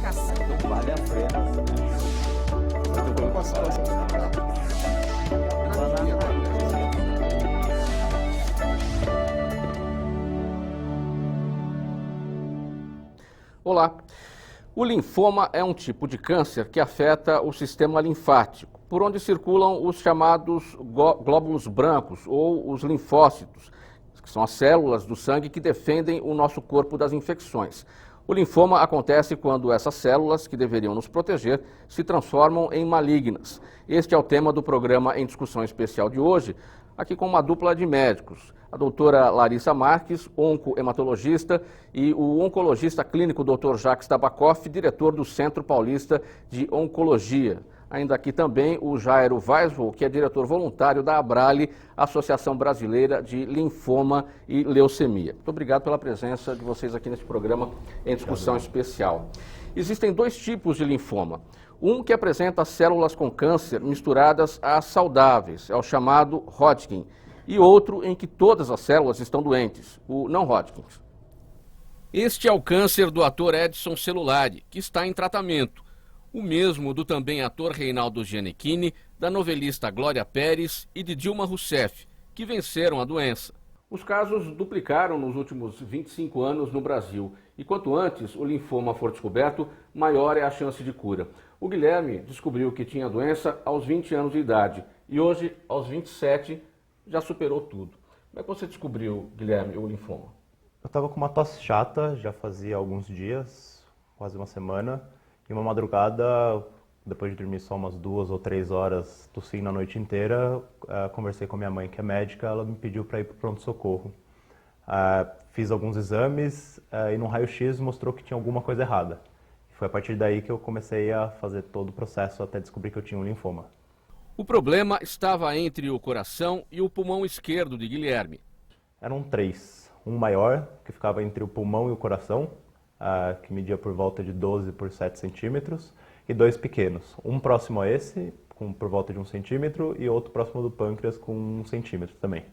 medicação. Vale a pena. Eu tô com a situação. Olá. O linfoma é um tipo de câncer que afeta o sistema linfático, por onde circulam os chamados glóbulos brancos ou os linfócitos, que são as células do sangue que defendem o nosso corpo das infecções. O linfoma acontece quando essas células, que deveriam nos proteger, se transformam em malignas. Este é o tema do programa Em Discussão Especial de hoje, aqui com uma dupla de médicos. A doutora Larissa Marques, oncohematologista, e o oncologista clínico Dr. Jacques Tabakoff, diretor do Centro Paulista de Oncologia. Ainda aqui também o Jairo Weisvol, que é diretor voluntário da Abrale, Associação Brasileira de Linfoma e Leucemia. Muito obrigado pela presença de vocês aqui nesse programa Em Discussão Especial. Existem dois tipos de linfoma. Um que apresenta células com câncer misturadas às saudáveis, é o chamado Hodgkin, e outro em que todas as células estão doentes, o não Hodgkin. Este é o câncer do ator Edson Celulari, que está em tratamento. O mesmo do também ator Reinaldo Gianecchini, da novelista Glória Pérez e de Dilma Rousseff, que venceram a doença. Os casos duplicaram nos últimos 25 anos no Brasil, e quanto antes o linfoma for descoberto, maior é a chance de cura. O Guilherme descobriu que tinha a doença aos 20 anos de idade e hoje, aos 27, já superou tudo. Como é que você descobriu, Guilherme, o linfoma? Eu estava com uma tosse chata, já fazia alguns dias, quase uma semana, e uma madrugada, depois de dormir só umas 2 ou 3 horas, tossindo a noite inteira, conversei com a minha mãe, que é médica, ela me pediu para ir para o pronto-socorro. Fiz alguns exames e no raio-x mostrou que tinha alguma coisa errada. Foi a partir daí que eu comecei a fazer todo o processo até descobrir que eu tinha um linfoma. O problema estava entre o coração e o pulmão esquerdo de Guilherme. Eram 3. Um maior, que ficava entre o pulmão e o coração, que media por volta de 12 por 7 centímetros, e 2 pequenos. Um próximo a esse, por volta de 1 centímetro, e outro próximo do pâncreas, com 1 centímetro também.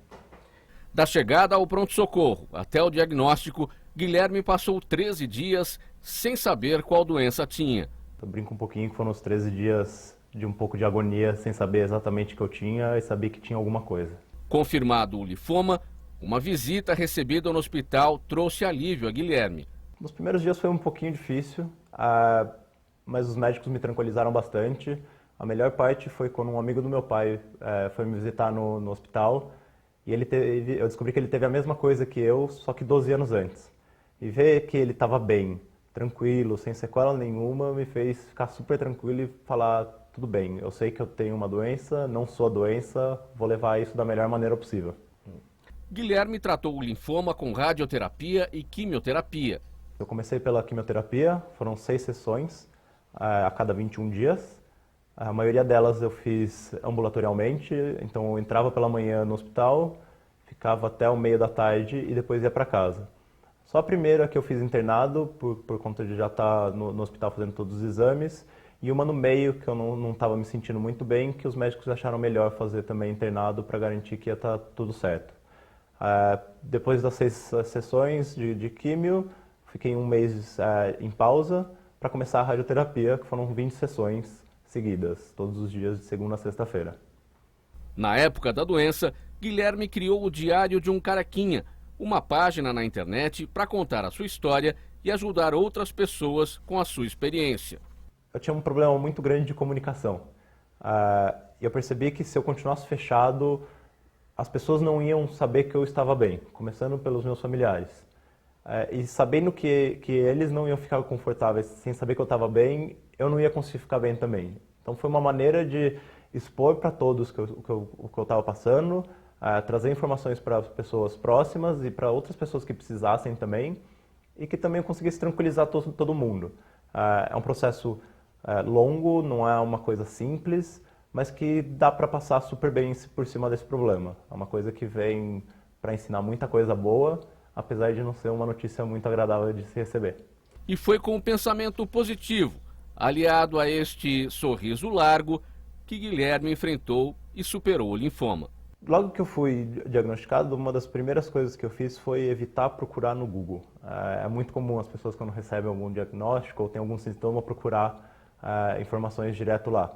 Da chegada ao pronto-socorro até o diagnóstico, Guilherme passou 13 dias sem saber qual doença tinha. Eu brinco um pouquinho que foram os 13 dias de um pouco de agonia, sem saber exatamente o que eu tinha e saber que tinha alguma coisa. Confirmado o linfoma, uma visita recebida no hospital trouxe alívio a Guilherme. Nos primeiros dias foi um pouquinho difícil, mas os médicos me tranquilizaram bastante. A melhor parte foi quando um amigo do meu pai foi me visitar no hospital e eu descobri que ele teve a mesma coisa que eu, só que 12 anos antes. E ver que ele estava bem, tranquilo, sem sequela nenhuma, me fez ficar super tranquilo e falar: tudo bem, eu sei que eu tenho uma doença, não sou a doença, vou levar isso da melhor maneira possível. Guilherme tratou o linfoma com radioterapia e quimioterapia. Eu comecei pela quimioterapia, foram 6 sessões a cada 21 dias. A maioria delas eu fiz ambulatorialmente, então eu entrava pela manhã no hospital, ficava até o meio da tarde e depois ia para casa. Só a primeira que eu fiz internado, por conta de já estar no hospital fazendo todos os exames, e uma no meio que eu não estava me sentindo muito bem, que os médicos acharam melhor fazer também internado para garantir que ia estar tudo certo. Depois das 6 sessões de químio, fiquei um mês em pausa para começar a radioterapia, que foram 20 sessões seguidas, todos os dias de segunda a sexta-feira. Na época da doença, Guilherme criou o Diário de um Carequinha, uma página na internet para contar a sua história e ajudar outras pessoas com a sua experiência. Eu tinha um problema muito grande de comunicação. Eu percebi que se eu continuasse fechado, as pessoas não iam saber que eu estava bem, começando pelos meus familiares. E sabendo que eles não iam ficar confortáveis sem saber que eu estava bem, eu não ia conseguir ficar bem também. Então foi uma maneira de expor para todos o que eu estava passando, trazer informações para pessoas próximas e para outras pessoas que precisassem também, e que também eu conseguisse tranquilizar todo mundo. É um processo longo, não é uma coisa simples, mas que dá para passar super bem por cima desse problema. É uma coisa que vem para ensinar muita coisa boa, apesar de não ser uma notícia muito agradável de se receber. E foi com um pensamento positivo, aliado a este sorriso largo, que Guilherme enfrentou e superou o linfoma. Logo que eu fui diagnosticado, uma das primeiras coisas que eu fiz foi evitar procurar no Google. É muito comum as pessoas, quando recebem algum diagnóstico ou têm algum sintoma, procurar informações direto lá.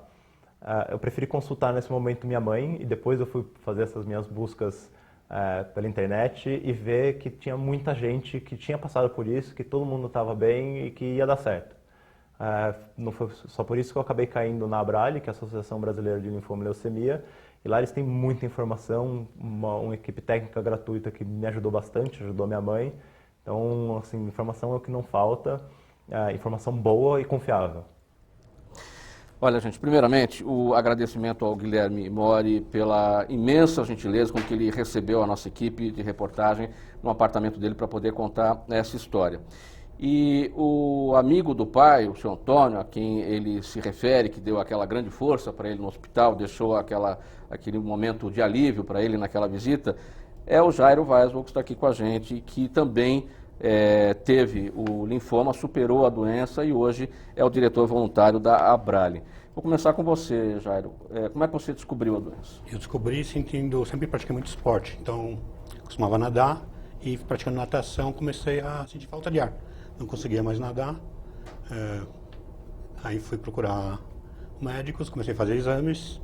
Eu preferi consultar nesse momento minha mãe e depois eu fui fazer essas minhas buscas pela internet e ver que tinha muita gente que tinha passado por isso, que todo mundo estava bem e que ia dar certo. Não foi só por isso que eu acabei caindo na ABRALE, que é a Associação Brasileira de Linfoma e Leucemia, e lá eles têm muita informação, uma equipe técnica gratuita que me ajudou bastante, ajudou minha mãe. Então, assim, informação é o que não falta, informação boa e confiável. Olha, gente, primeiramente, o agradecimento ao Guilherme Mori pela imensa gentileza com que ele recebeu a nossa equipe de reportagem no apartamento dele para poder contar essa história. E o amigo do pai, o seu Antônio, a quem ele se refere, que deu aquela grande força para ele no hospital, deixou aquele momento de alívio para ele naquela visita, é o Jairo Weiswald, que está aqui com a gente, que também teve o linfoma, superou a doença e hoje é o diretor voluntário da ABRALE. Vou começar com você, Jairo. Como é que você descobriu a doença? Eu descobri sempre pratiquei muito esporte, então costumava nadar e praticando natação comecei a sentir falta de ar. Não conseguia mais nadar, aí fui procurar médicos, comecei a fazer exames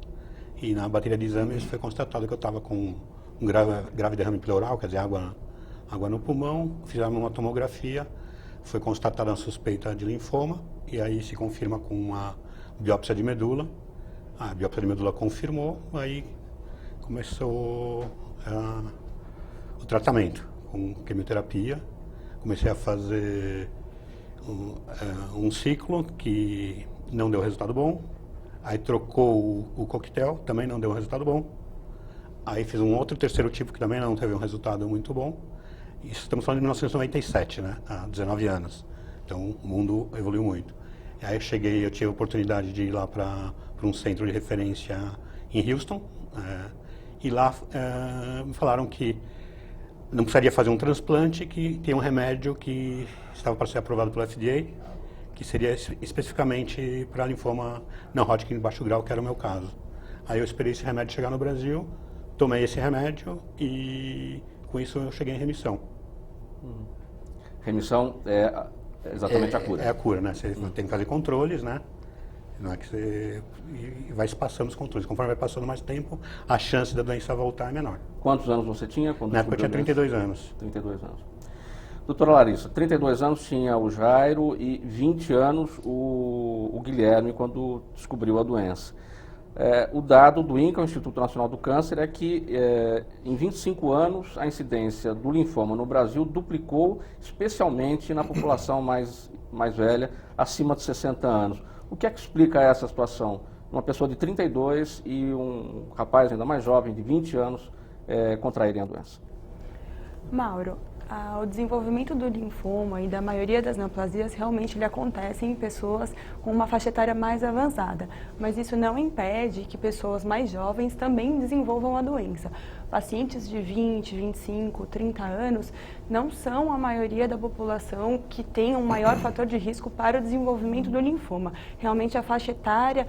e na bateria de exames foi constatado que eu estava com um grave derrame pleural, quer dizer, água no pulmão, fizeram uma tomografia, foi constatada uma suspeita de linfoma e aí se confirma com uma biópsia de medula. A biópsia de medula confirmou, aí começou o tratamento com quimioterapia. Comecei a fazer um ciclo que não deu resultado bom, aí trocou o coquetel, também não deu resultado bom, aí fiz um outro terceiro tipo que também não teve um resultado muito bom. Isso estamos falando de 1997, né? Há 19 anos. Então o mundo evoluiu muito. E aí eu tive a oportunidade de ir lá para um centro de referência em Houston, e lá me falaram que não precisaria fazer um transplante, que tem um remédio que estava para ser aprovado pelo FDA, que seria especificamente para linfoma não Hodgkin de baixo grau, que era o meu caso. Aí eu esperei esse remédio chegar no Brasil, tomei esse remédio e com isso eu cheguei em remissão. Remissão é exatamente a cura. É a cura, né? Você tem que fazer controles, né? Não é que você vai se passando os controles. Conforme vai passando mais tempo, a chance da doença voltar é menor. Quantos anos você tinha? Na época eu tinha 32 anos. 32 anos. Doutora Larissa, 32 anos tinha o Jairo e 20 anos o Guilherme quando descobriu a doença. O dado do INCA, o Instituto Nacional do Câncer, é que em 25 anos a incidência do linfoma no Brasil duplicou, especialmente na população mais velha, acima de 60 anos. O que é que explica essa situação? Uma pessoa de 32 e um rapaz ainda mais jovem, de 20 anos, contraírem a doença. Mauro, o desenvolvimento do linfoma e da maioria das neoplasias realmente ele acontece em pessoas com uma faixa etária mais avançada, mas isso não impede que pessoas mais jovens também desenvolvam a doença. Pacientes de 20, 25, 30 anos não são a maioria da população que tem um maior fator de risco para o desenvolvimento do linfoma. Realmente a faixa etária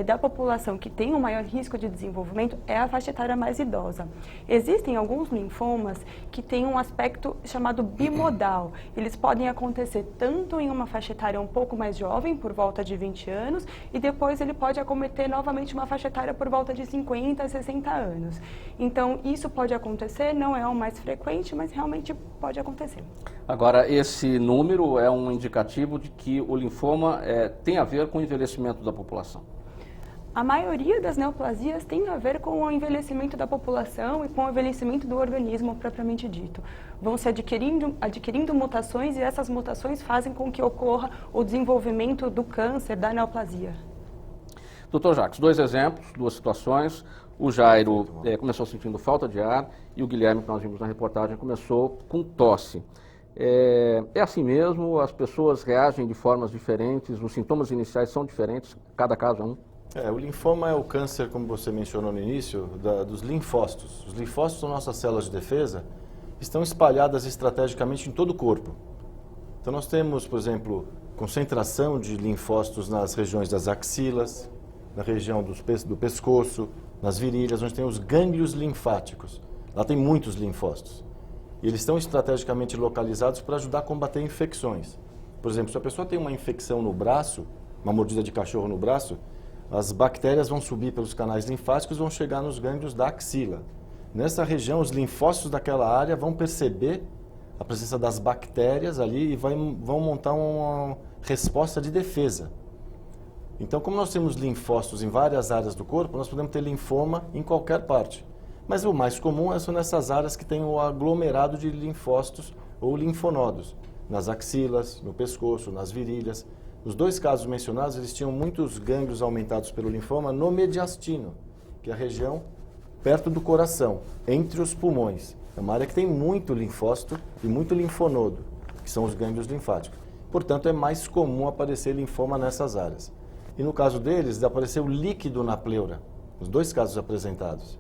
da população que tem um maior risco de desenvolvimento é a faixa etária mais idosa. Existem alguns linfomas que têm um aspecto chamado bimodal. Eles podem acontecer tanto em uma faixa etária um pouco mais jovem, por volta de 20 anos, e depois ele pode acometer novamente uma faixa etária por volta de 50, 60 anos. Então, isso pode acontecer, não é o mais frequente, mas realmente pode acontecer. Agora, esse número é um indicativo de que o linfoma tem a ver com o envelhecimento da população. A maioria das neoplasias tem a ver com o envelhecimento da população e com o envelhecimento do organismo propriamente dito. Vão se adquirindo mutações e essas mutações fazem com que ocorra o desenvolvimento do câncer, da neoplasia. Doutor Jacques, 2 exemplos, 2 situações. O Jairo começou sentindo falta de ar e o Guilherme, que nós vimos na reportagem, começou com tosse. É assim mesmo? As pessoas reagem de formas diferentes? Os sintomas iniciais são diferentes? Cada caso é um? O linfoma é o câncer, como você mencionou no início, dos linfócitos. Os linfócitos são nossas células de defesa, estão espalhadas estrategicamente em todo o corpo. Então nós temos, por exemplo, concentração de linfócitos nas regiões das axilas, na região do pescoço, nas virilhas, onde tem os gânglios linfáticos. Lá tem muitos linfócitos. E eles estão estrategicamente localizados para ajudar a combater infecções. Por exemplo, se a pessoa tem uma infecção no braço, uma mordida de cachorro no braço, as bactérias vão subir pelos canais linfáticos e vão chegar nos gânglios da axila. Nessa região, os linfócitos daquela área vão perceber a presença das bactérias ali e vão montar uma resposta de defesa. Então, como nós temos linfócitos em várias áreas do corpo, nós podemos ter linfoma em qualquer parte. Mas o mais comum são nessas áreas que tem o aglomerado de linfócitos ou linfonodos, nas axilas, no pescoço, nas virilhas. Nos 2 casos mencionados, eles tinham muitos gânglios aumentados pelo linfoma no mediastino, que é a região perto do coração, entre os pulmões. É uma área que tem muito linfócito e muito linfonodo, que são os gânglios linfáticos. Portanto, é mais comum aparecer linfoma nessas áreas. E no caso deles, apareceu líquido na pleura, nos 2 casos apresentados.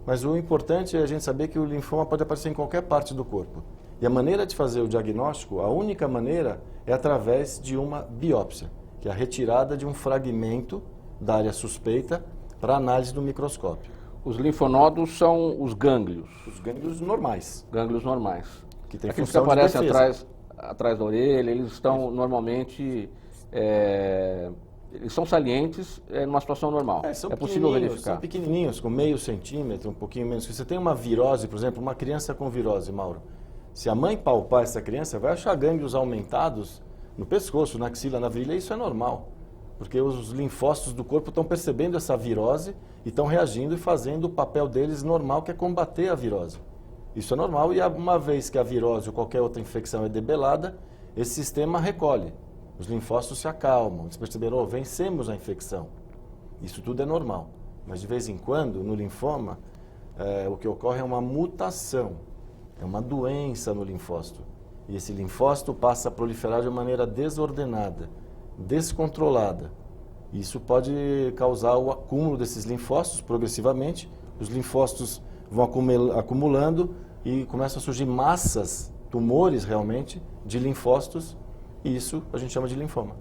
Mas o importante é a gente saber que o linfoma pode aparecer em qualquer parte do corpo. E a maneira de fazer o diagnóstico, a única maneira, é através de uma biópsia, que é a retirada de um fragmento da área suspeita para análise do microscópio. Os linfonodos são os gânglios. Os gânglios normais. Gânglios normais. Que tem Aqueles que função de aparecem defesa. atrás da orelha, eles estão normalmente... eles são salientes numa situação normal. São É possível verificar. São pequenininhos, com meio centímetro, um pouquinho menos. Se você tem uma virose, por exemplo, uma criança com virose, Mauro, se a mãe palpar essa criança, vai achar gânglios aumentados no pescoço, na axila, na virilha, isso é normal. Porque os linfócitos do corpo estão percebendo essa virose e estão reagindo e fazendo o papel deles normal, que é combater a virose. Isso é normal e uma vez que a virose ou qualquer outra infecção é debelada, esse sistema recolhe. Os linfócitos se acalmam, eles perceberam, vencemos a infecção. Isso tudo é normal. Mas de vez em quando, no linfoma, o que ocorre é uma mutação, é uma doença no linfócito. E esse linfócito passa a proliferar de maneira desordenada, descontrolada. Isso pode causar o acúmulo desses linfócitos progressivamente. Os linfócitos vão acumulando e começam a surgir massas, tumores realmente, de linfócitos. E isso a gente chama de linfoma.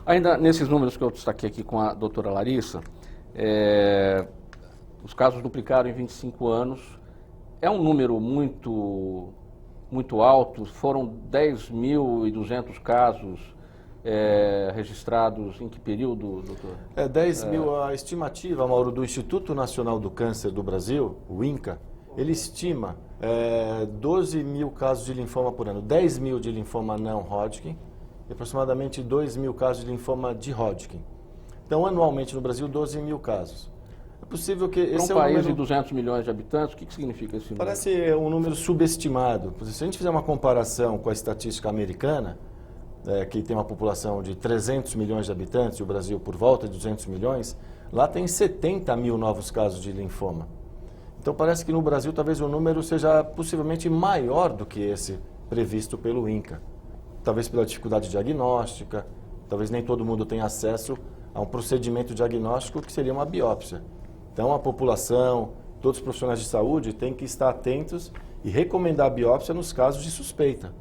Ainda nesses números que eu destaquei aqui com a doutora Larissa, os casos duplicaram em 25 anos. É um número muito alto, foram 10.200 casos registrados em que período, doutor? 10 mil, a estimativa, Mauro, do Instituto Nacional do Câncer do Brasil, o INCA, ele estima 12 mil casos de linfoma por ano, 10 mil de linfoma não Hodgkin e aproximadamente 2 mil casos de linfoma de Hodgkin. Então, anualmente no Brasil, 12 mil casos. É possível que esse Para um país de 200 milhões de habitantes, o que significa esse número? Parece um número subestimado. Se a gente fizer uma comparação com a estatística americana, que tem uma população de 300 milhões de habitantes, e o Brasil por volta de 200 milhões, lá tem 70 mil novos casos de linfoma. Então parece que no Brasil talvez o número seja possivelmente maior do que esse previsto pelo INCA. Talvez pela dificuldade diagnóstica, talvez nem todo mundo tenha acesso a um procedimento diagnóstico que seria uma biópsia. Então a população, todos os profissionais de saúde têm que estar atentos e recomendar a biópsia nos casos de suspeita.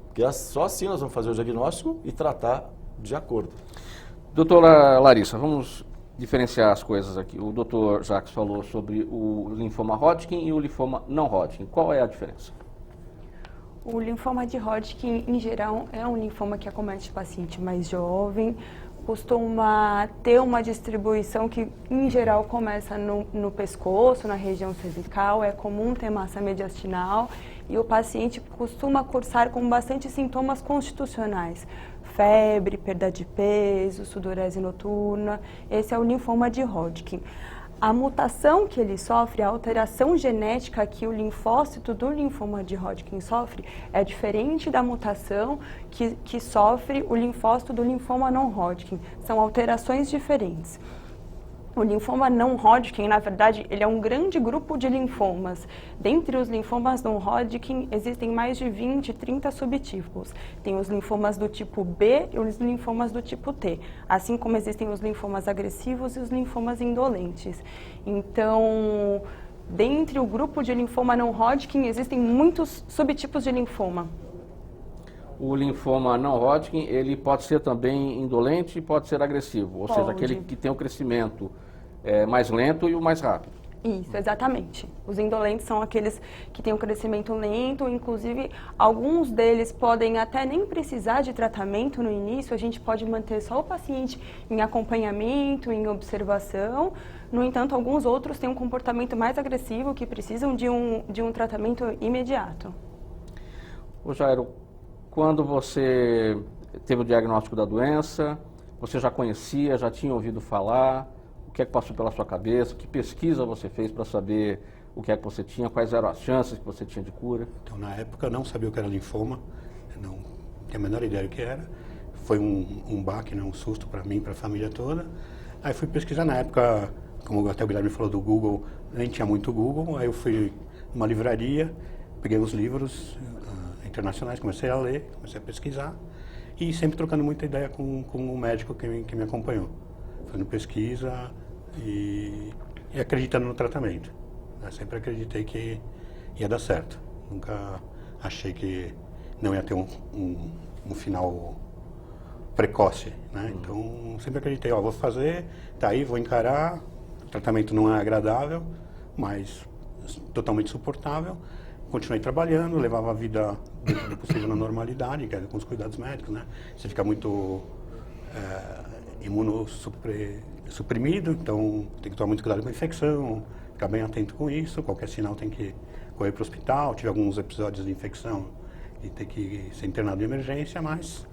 Porque só assim nós vamos fazer o diagnóstico e tratar de acordo. Doutora Larissa, vamos diferenciar as coisas aqui. O doutor Jacques falou sobre o linfoma Hodgkin e o linfoma não Hodgkin. Qual é a diferença? O linfoma de Hodgkin, em geral, é um linfoma que acomete paciente mais jovem, costuma ter uma distribuição que, em geral, começa no pescoço, na região cervical, é comum ter massa mediastinal e o paciente costuma cursar com bastante sintomas constitucionais. Febre, perda de peso, sudorese noturna, esse é o linfoma de Hodgkin. A mutação que ele sofre, a alteração genética que o linfócito do linfoma de Hodgkin sofre, é diferente da mutação que sofre o linfócito do linfoma não Hodgkin. São alterações diferentes. O linfoma não Hodgkin, na verdade, ele é um grande grupo de linfomas. Dentre os linfomas não Hodgkin, existem mais de 20, 30 subtipos. Tem os linfomas do tipo B e os linfomas do tipo T, assim como existem os linfomas agressivos e os linfomas indolentes. Então, dentre o grupo de linfoma não Hodgkin, existem muitos subtipos de linfoma. O linfoma não Hodgkin, ele pode ser também indolente e pode ser agressivo, ou seja, aquele que tem o crescimento mais lento e o mais rápido. Isso, exatamente. Os indolentes são aqueles que têm um crescimento lento, inclusive alguns deles podem até nem precisar de tratamento no início, a gente pode manter só o paciente em acompanhamento, em observação. No entanto, alguns outros têm um comportamento mais agressivo que precisam de um tratamento imediato. Ô Jairo, quando você teve o diagnóstico da doença, você já conhecia, já tinha ouvido falar? O que é que passou pela sua cabeça? Que pesquisa você fez para saber o que é que você tinha? Quais eram as chances que você tinha de cura? Então, na época, eu não sabia o que era linfoma, eu não tinha a menor ideia do que era. Foi um baque, né, um susto para mim, para a família toda. Aí fui pesquisar na época, como até o Guilherme falou do Google, nem tinha muito Google. Aí eu fui numa livraria, peguei os livros internacionais, comecei a ler, comecei a pesquisar. E sempre trocando muita ideia com o médico que me acompanhou. Fazendo pesquisa e acreditando no tratamento. Eu sempre acreditei que ia dar certo. Nunca achei que não ia ter um final precoce, né? Então, sempre acreditei, vou fazer, tá aí, vou encarar. O tratamento não é agradável, mas totalmente suportável. Continuei trabalhando, levava a vida dentro do possível na normalidade, com os cuidados médicos, né? Você fica muito imunossuprimido, então tem que tomar muito cuidado com a infecção, ficar bem atento com isso, qualquer sinal tem que correr para o hospital. Tive alguns episódios de infecção e ter que ser internado de emergência, mas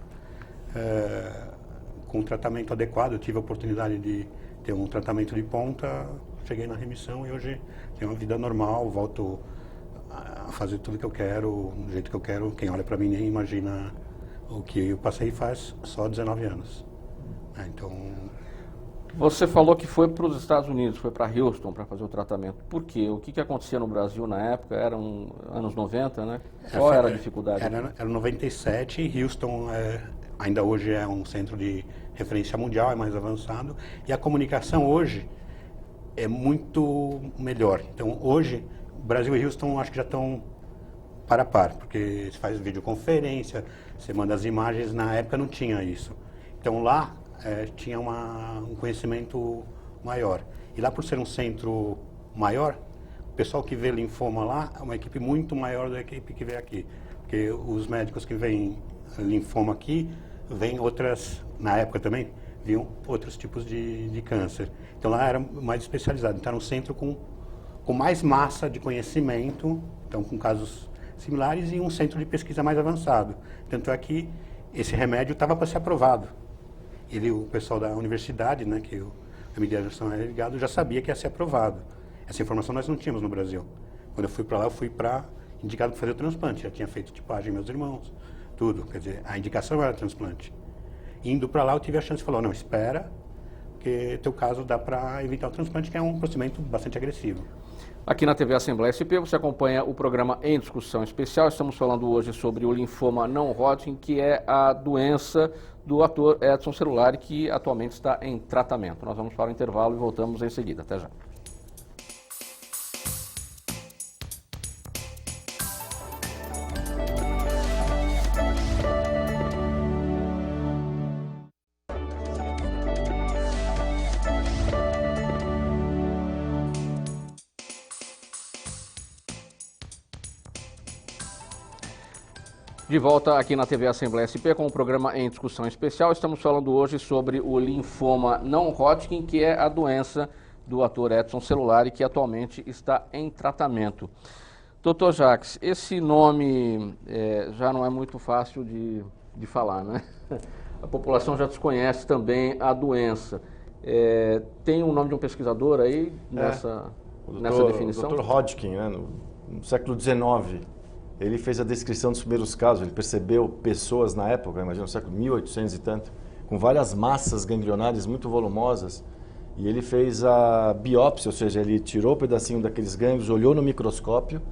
com um tratamento adequado, eu tive a oportunidade de ter um tratamento de ponta, cheguei na remissão e hoje tenho uma vida normal, volto a fazer tudo que eu quero, do jeito que eu quero. Quem olha para mim nem imagina o que eu passei faz só 19 anos. Então... Você falou que foi para os Estados Unidos, foi para Houston para fazer o tratamento. Por quê? O que acontecia no Brasil na época? Eram anos 90, né? Qual era a dificuldade? Era 97, Houston ainda hoje é um centro de referência mundial, é mais avançado. E a comunicação hoje é muito melhor. Então hoje, Brasil e Houston acho que já estão par a par, porque você faz videoconferência, você manda as imagens, na época não tinha isso. Então lá tinha um conhecimento maior. E lá, por ser um centro maior, o pessoal que vê linfoma lá é uma equipe muito maior da equipe que vê aqui. Porque os médicos que veem linfoma aqui, veem outras, na época também, viam outros tipos de câncer. Então lá era mais especializado. Então era um centro com mais massa de conhecimento, então com casos similares, e um centro de pesquisa mais avançado. Tanto é que esse remédio estava para ser aprovado. O pessoal da universidade, né, que a mediação era ligado, já sabia que ia ser aprovado. Essa informação nós não tínhamos no Brasil. Quando eu fui para lá, eu fui indicado para fazer o transplante. Já tinha feito tipagem, meus irmãos, tudo. Quer dizer, a indicação era transplante. Indo para lá, eu tive a chance de falar, não, espera, porque teu caso dá para evitar o transplante, que é um procedimento bastante agressivo. Aqui na TV Assembleia SP você acompanha o programa Em Discussão Especial. Estamos falando hoje sobre o linfoma não Hodgkin, que é a doença do ator Edson Celulari, que atualmente está em tratamento. Nós vamos para o intervalo e voltamos em seguida. Até já. De volta aqui na TV Assembleia SP com o programa Em Discussão Especial. Estamos falando hoje sobre o linfoma não Hodgkin, que é a doença do ator Edson Celulari, que atualmente está em tratamento. Dr. Jacques, esse nome já não é muito fácil de falar, né? A população já desconhece também a doença. Tem um nome de um pesquisador aí nessa definição? O Dr. Hodgkin, né, no século XIX. Ele fez a descrição dos primeiros casos, ele percebeu pessoas na época, imagina no século 1800 e tanto, com várias massas ganglionares muito volumosas, e ele fez a biópsia, ou seja, ele tirou um pedacinho daqueles gânglios, olhou no microscópio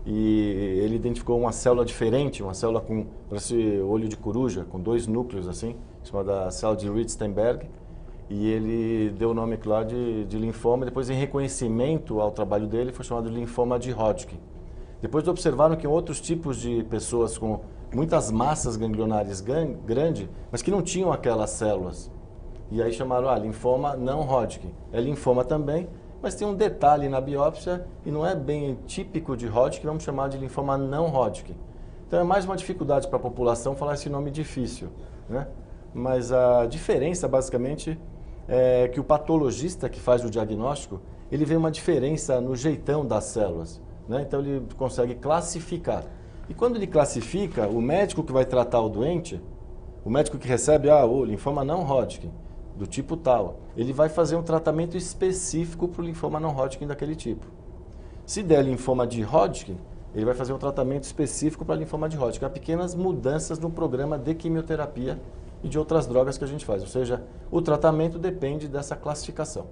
e ele identificou uma célula diferente, uma célula com parece olho de coruja, com 2 núcleos assim, chamada célula de Ritzenberg, e ele deu o nome lá de linfoma. Depois, em reconhecimento ao trabalho dele, foi chamado de linfoma de Hodgkin. Depois observaram que outros tipos de pessoas com muitas massas ganglionares grandes, mas que não tinham aquelas células. E aí chamaram, linfoma não Hodgkin. É linfoma também, mas tem um detalhe na biópsia e não é bem típico de Hodgkin, vamos chamar de linfoma não Hodgkin. Então é mais uma dificuldade para a população falar esse nome difícil, né? Mas a diferença basicamente é que o patologista que faz o diagnóstico, ele vê uma diferença no jeitão das células, né? Então ele consegue classificar. E quando ele classifica, o médico que vai tratar o doente, o médico que recebe o linfoma não Hodgkin, do tipo tal, ele vai fazer um tratamento específico para o linfoma não Hodgkin daquele tipo. Se der linfoma de Hodgkin, ele vai fazer um tratamento específico para linfoma de Hodgkin. Há pequenas mudanças no programa de quimioterapia e de outras drogas que a gente faz. Ou seja, o tratamento depende dessa classificação.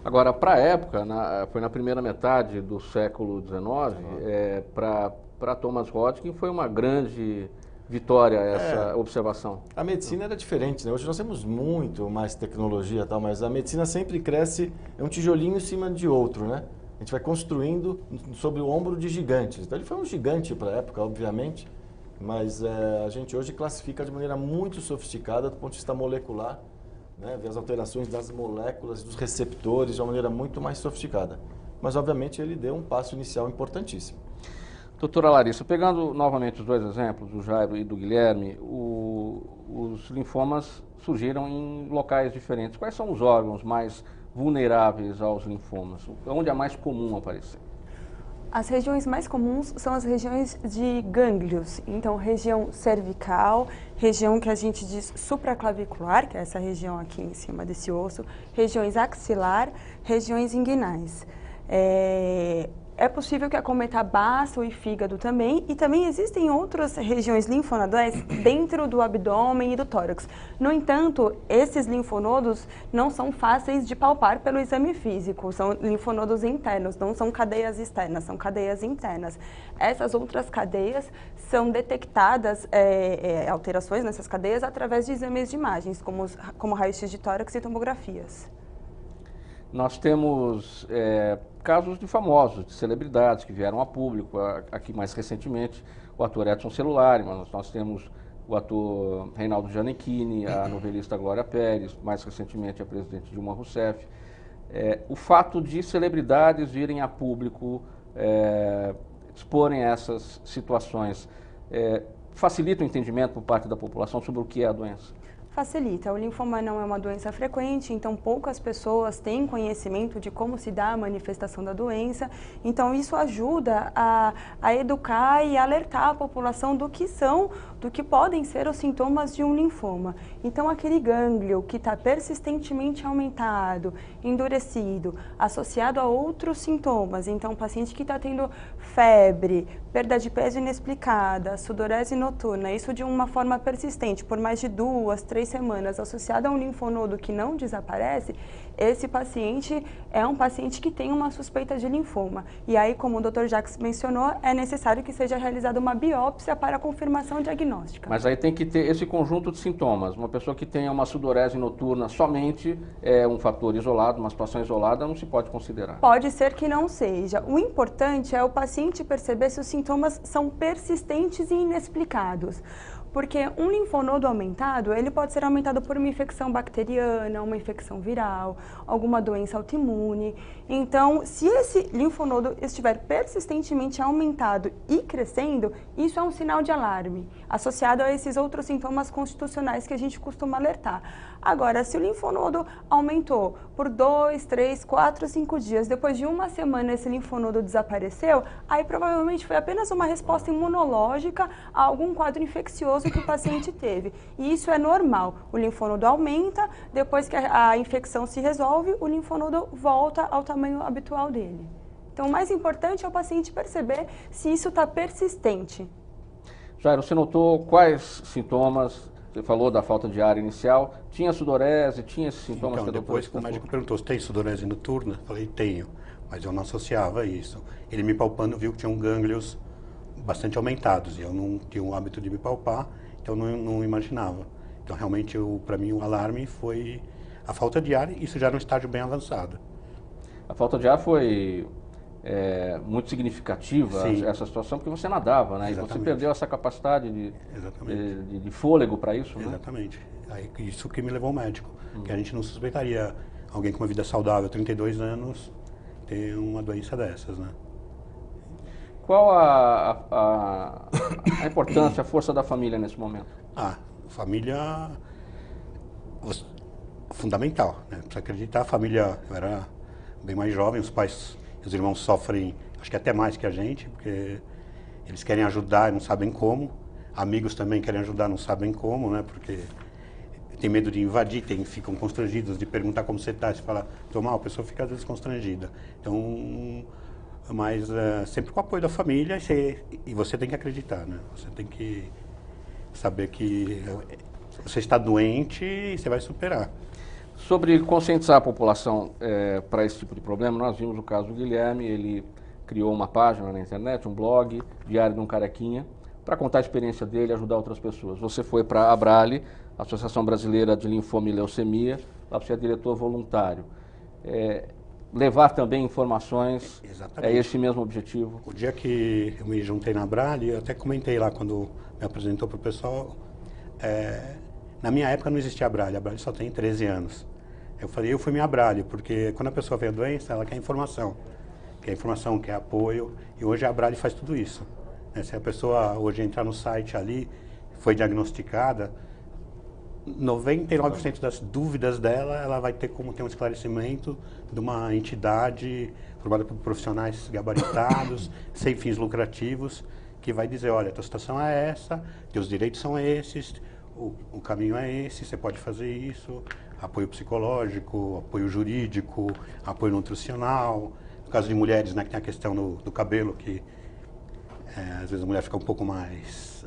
Agora, para a época, foi na primeira metade do século XIX, para Thomas Hodgkin foi uma grande vitória essa observação. A medicina era diferente, né? Hoje nós temos muito mais tecnologia e tal, mas a medicina sempre cresce, é um tijolinho em cima de outro, né? A gente vai construindo sobre o ombro de gigantes. Então ele foi um gigante para a época, obviamente, mas a gente hoje classifica de maneira muito sofisticada do ponto de vista molecular, né? Vê as alterações das moléculas, dos receptores de uma maneira muito mais sofisticada. Mas obviamente ele deu um passo inicial importantíssimo. Doutora Larissa, pegando novamente os dois exemplos, do Jairo e do Guilherme, os linfomas surgiram em locais diferentes. Quais são os órgãos mais vulneráveis aos linfomas? Onde é mais comum aparecer? As regiões mais comuns são as regiões de gânglios, então região cervical, região que a gente diz supraclavicular, que é essa região aqui em cima desse osso, regiões axilar, regiões inguinais. É possível que acometa baço e fígado também, e também existem outras regiões linfonodoais dentro do abdômen e do tórax. No entanto, esses linfonodos não são fáceis de palpar pelo exame físico, são linfonodos internos, não são cadeias externas, são cadeias internas. Essas outras cadeias são detectadas, alterações nessas cadeias, através de exames de imagens, como raio-x de tórax e tomografias. Nós temos casos de famosos, de celebridades que vieram a público, aqui mais recentemente o ator Edson Celulari, mas nós temos o ator Reinaldo Gianecchini, a novelista Glória Pérez, mais recentemente a presidente Dilma Rousseff. O fato de celebridades virem a público exporem essas situações facilita o entendimento por parte da população sobre o que é a doença? Facilita. O linfoma não é uma doença frequente, então poucas pessoas têm conhecimento de como se dá a manifestação da doença. Então isso ajuda a educar e alertar a população do que podem ser os sintomas de um linfoma. Então aquele gânglio que está persistentemente aumentado, endurecido, associado a outros sintomas. Então o paciente que está tendo febre, perda de peso inexplicada, sudorese noturna, isso de uma forma persistente por mais de 2, 3 semanas, associado a um linfonodo que não desaparece, esse paciente é um paciente que tem uma suspeita de linfoma. E aí, como o Dr. Jacques mencionou, é necessário que seja realizada uma biópsia para a confirmação diagnóstica. Mas aí tem que ter esse conjunto de sintomas. Uma pessoa que tenha uma sudorese noturna somente é um fator isolado, uma situação isolada, não se pode considerar. Pode ser que não seja. O importante é o paciente perceber se os sintomas são persistentes e inexplicados. Porque um linfonodo aumentado, ele pode ser aumentado por uma infecção bacteriana, uma infecção viral, alguma doença autoimune. Então, se esse linfonodo estiver persistentemente aumentado e crescendo, isso é um sinal de alarme, associado a esses outros sintomas constitucionais que a gente costuma alertar. Agora, se o linfonodo aumentou por 2, 3, 4, 5 dias, depois de uma semana esse linfonodo desapareceu, aí provavelmente foi apenas uma resposta imunológica a algum quadro infeccioso que o paciente teve. E isso é normal. O linfonodo aumenta, depois que a infecção se resolve, o linfonodo volta ao tamanho habitual dele. Então, o mais importante é o paciente perceber se isso está persistente. Jairo, você notou quais sintomas? Você falou da falta de ar inicial, tinha sudorese, tinha esses sintomas? Então, depois que o médico perguntou se tem sudorese noturna, eu falei, tenho, mas eu não associava isso. Ele me palpando viu que tinham gânglios bastante aumentados e eu não tinha o hábito de me palpar, então não imaginava. Então, realmente, para mim, o alarme foi a falta de ar, isso já era um estágio bem avançado. A falta de ar foi muito significativa Sim. essa situação, porque você nadava, né? E você Exatamente. perdeu essa capacidade Exatamente. de fôlego para isso, né? Exatamente. Aí, isso que me levou ao médico. Que a gente não suspeitaria alguém com uma vida saudável, 32 anos, ter uma doença dessas, né? Qual a importância, a força da família nesse momento? Família fundamental, né? Precisa acreditar, a família, eu era bem mais jovem, os pais, os irmãos sofrem, acho que até mais que a gente, porque eles querem ajudar e não sabem como. Amigos também querem ajudar, não sabem como, né? Porque tem medo de invadir, ficam constrangidos de perguntar como você está. Você fala, tô mal, a pessoa fica às vezes constrangida. Então, mas sempre com o apoio da família e você tem que acreditar, né? Você tem que saber que você está doente e você vai superar. Sobre conscientizar a população para esse tipo de problema, nós vimos o caso do Guilherme, ele criou uma página na internet, um blog, Diário de um Carequinha, para contar a experiência dele e ajudar outras pessoas. Você foi para a Abrale, Associação Brasileira de Linfoma e Leucemia, lá você é diretor voluntário. Levar também informações, Exatamente. é esse mesmo objetivo? O dia que eu me juntei na Abrale, eu até comentei lá quando me apresentou para o pessoal, na minha época não existia a Abrale só tem 13 anos. Eu falei, eu fui minha Abrale, porque quando a pessoa vê a doença, ela quer informação, quer apoio, e hoje a Abrale faz tudo isso. Se a pessoa hoje entrar no site ali, foi diagnosticada, 99% das dúvidas dela, ela vai ter como ter um esclarecimento de uma entidade formada por profissionais gabaritados, sem fins lucrativos, que vai dizer, olha, a tua situação é essa, teus direitos são esses, o caminho é esse, você pode fazer isso, apoio psicológico, apoio jurídico, apoio nutricional. No caso de mulheres, né, que tem a questão do cabelo, que às vezes a mulher fica um pouco mais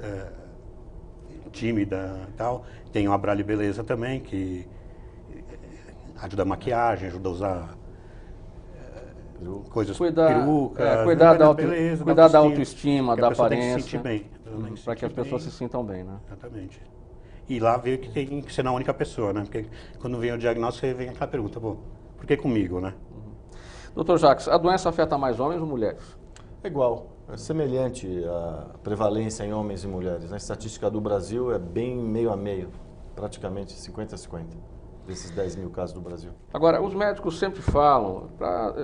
tímida e tal. Tem o Abrale Beleza também, que ajuda a maquiagem, ajuda a usar coisas, perucas, cuidar da beleza, cuidar da autoestima, da aparência. Tem que se sentir bem. Para que as pessoas se sintam bem, né? Exatamente. E lá veio que tem que ser a única pessoa, né? Porque quando vem o diagnóstico, vem aquela pergunta, por que comigo, né? Doutor Jacques, a doença afeta mais homens ou mulheres? É igual, é semelhante a prevalência em homens e mulheres. Na estatística do Brasil é bem meio a meio, praticamente 50-50, desses 10 mil casos do Brasil. Agora, os médicos sempre falam,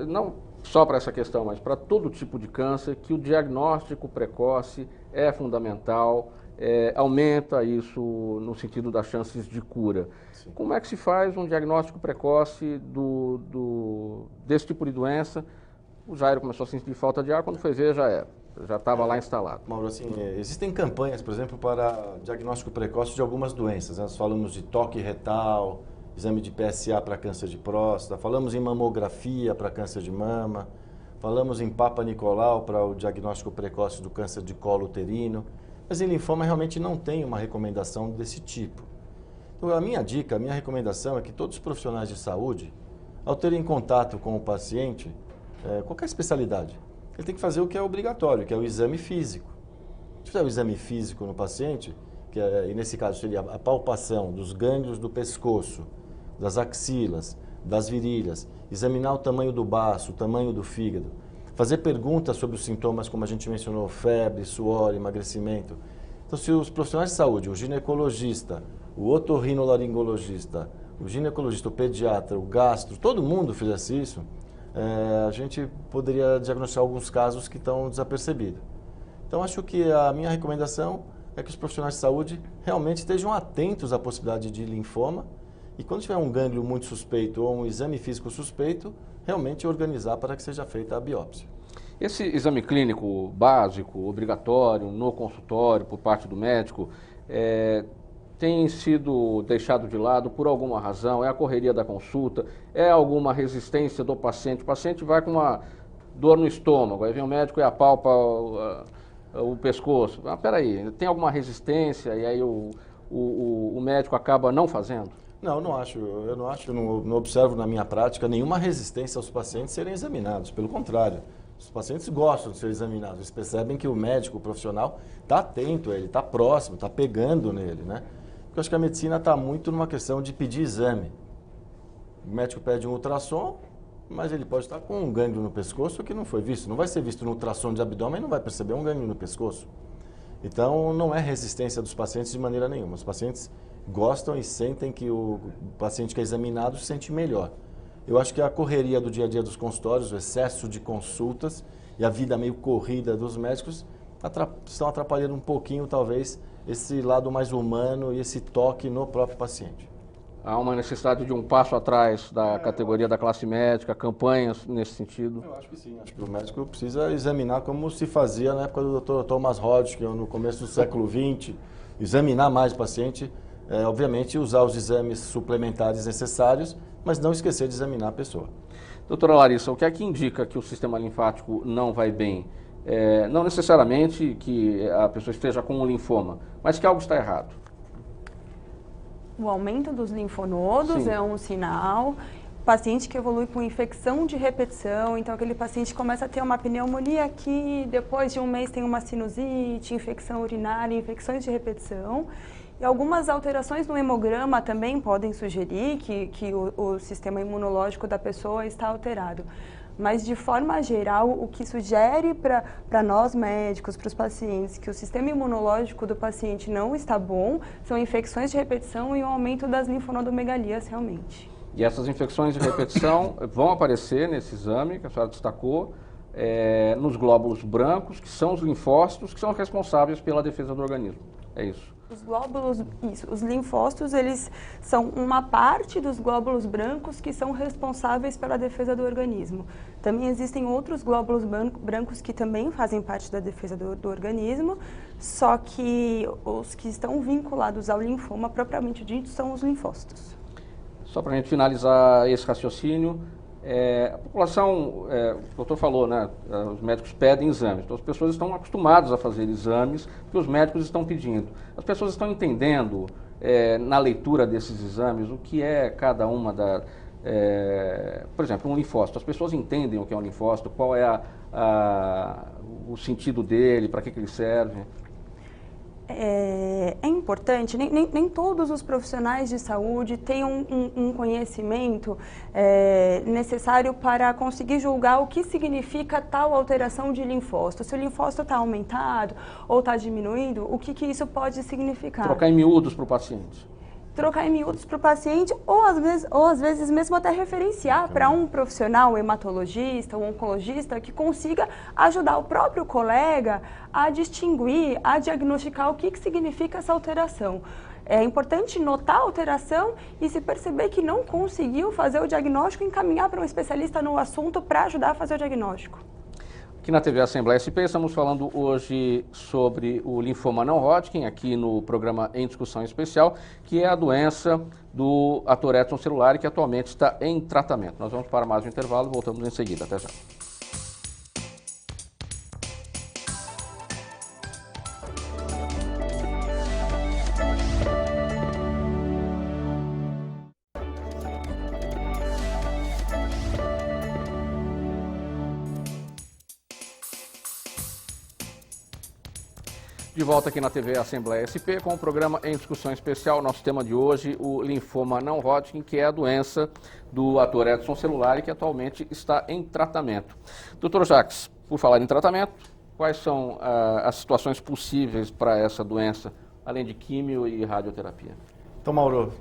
não só para essa questão, mas para todo tipo de câncer, que o diagnóstico precoce é fundamental, aumenta isso no sentido das chances de cura. Sim. Como é que se faz um diagnóstico precoce desse tipo de doença? O Jairo começou a sentir falta de ar, quando foi ver já estava lá instalado. Mauro, assim, existem campanhas, por exemplo, para diagnóstico precoce de algumas doenças. Nós falamos de toque retal, exame de PSA para câncer de próstata, falamos em mamografia para câncer de mama, falamos em Papa Nicolau para o diagnóstico precoce do câncer de colo uterino, mas em linfoma realmente não tem uma recomendação desse tipo. Então, a minha recomendação é que todos os profissionais de saúde, ao terem contato com o paciente, qualquer especialidade, ele tem que fazer o que é obrigatório, que é o exame físico. Se fizer o exame físico no paciente, e nesse caso seria a palpação dos gânglios do pescoço, das axilas, das virilhas, examinar o tamanho do baço, o tamanho do fígado, fazer perguntas sobre os sintomas, como a gente mencionou, febre, suor, emagrecimento. Então, se os profissionais de saúde, o ginecologista, o otorrinolaringologista, o ginecologista, o pediatra, o gastro, todo mundo fizesse isso, a gente poderia diagnosticar alguns casos que estão desapercebidos. Então, acho que a minha recomendação é que os profissionais de saúde realmente estejam atentos à possibilidade de linfoma e quando tiver um gânglio muito suspeito ou um exame físico suspeito, realmente organizar para que seja feita a biópsia. Esse exame clínico básico, obrigatório, no consultório, por parte do médico, tem sido deixado de lado por alguma razão? É a correria da consulta? É alguma resistência do paciente? O paciente vai com uma dor no estômago, aí vem o médico e apalpa o pescoço. Peraí, tem alguma resistência e aí o médico acaba não fazendo? Não, eu não observo na minha prática nenhuma resistência aos pacientes serem examinados, pelo contrário. Os pacientes gostam de ser examinados, eles percebem que o médico, o profissional, está atento a ele, está próximo, está pegando nele, né? Porque eu acho que a medicina está muito numa questão de pedir exame. O médico pede um ultrassom, mas ele pode estar com um gânglio no pescoço que não foi visto. Não vai ser visto no ultrassom de abdômen, não vai perceber um gânglio no pescoço. Então, não é resistência dos pacientes de maneira nenhuma. Os pacientes gostam e sentem que o paciente que é examinado se sente melhor. Eu acho que a correria do dia a dia dos consultórios, o excesso de consultas e a vida meio corrida dos médicos estão atrapalhando um pouquinho, talvez, esse lado mais humano e esse toque no próprio paciente. Há uma necessidade de um passo atrás da categoria da classe médica, campanhas nesse sentido? Eu acho que sim. Acho que o médico precisa examinar como se fazia na época do Dr. Thomas Hodgkin, no começo do século XX, examinar mais o paciente, obviamente usar os exames suplementares necessários, mas não esquecer de examinar a pessoa. Doutora Larissa, o que é que indica que o sistema linfático não vai bem? Não necessariamente que a pessoa esteja com um linfoma, mas que algo está errado. O aumento dos linfonodos Sim. é um sinal. Paciente que evolui com infecção de repetição, então aquele paciente começa a ter uma pneumonia aqui, depois de um mês tem uma sinusite, infecção urinária, infecções de repetição. E algumas alterações no hemograma também podem sugerir que o sistema imunológico da pessoa está alterado. Mas, de forma geral, o que sugere para nós médicos, para os pacientes, que o sistema imunológico do paciente não está bom, são infecções de repetição e o aumento das linfonodomegalias, realmente. E essas infecções de repetição vão aparecer nesse exame que a senhora destacou, nos glóbulos brancos, que são os linfócitos, que são responsáveis pela defesa do organismo. É isso. Os glóbulos, os linfócitos, eles são uma parte dos glóbulos brancos que são responsáveis pela defesa do organismo. Também existem outros glóbulos brancos que também fazem parte da defesa do organismo, só que os que estão vinculados ao linfoma, propriamente dito, são os linfócitos. Só para a gente finalizar esse raciocínio, a população, o doutor falou, né, os médicos pedem exames, então as pessoas estão acostumadas a fazer exames que os médicos estão pedindo. As pessoas estão entendendo, na leitura desses exames, o que é cada uma por exemplo, um linfócito. As pessoas entendem o que é um linfócito, qual é o sentido dele, para que ele serve? É importante, nem todos os profissionais de saúde têm um conhecimento necessário para conseguir julgar o que significa tal alteração de linfócito. Se o linfócito está aumentado ou está diminuindo, o que isso pode significar? Trocar em miúdos para o paciente. Trocar em miúdos para o paciente ou às vezes mesmo até referenciar para um profissional, um hematologista, um oncologista, que consiga ajudar o próprio colega a distinguir, a diagnosticar o que significa essa alteração. É importante notar a alteração e, se perceber que não conseguiu fazer o diagnóstico, encaminhar para um especialista no assunto para ajudar a fazer o diagnóstico. Aqui na TV Assembleia SP estamos falando hoje sobre o linfoma não Hodgkin, aqui no programa Em Discussão Especial, que é a doença do ator Edson celular, que atualmente está em tratamento. Nós vamos para mais um intervalo e voltamos em seguida. Até já. De volta aqui na TV Assembleia SP com o programa Em Discussão Especial. Nosso tema de hoje, o linfoma não Hodgkin, que é a doença do ator Edson celular e que atualmente está em tratamento. Dr. Jacques, por falar em tratamento, quais são as situações possíveis para essa doença, além de químio e radioterapia? Então, Mauro,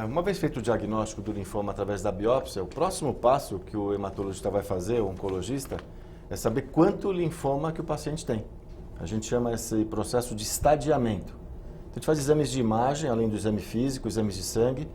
uma vez feito o diagnóstico do linfoma através da biópsia, o próximo passo que o hematologista vai fazer, o oncologista, é saber quanto linfoma que o paciente tem. A gente chama esse processo de estadiamento. Então, a gente faz exames de imagem, além do exame físico, exames de sangue,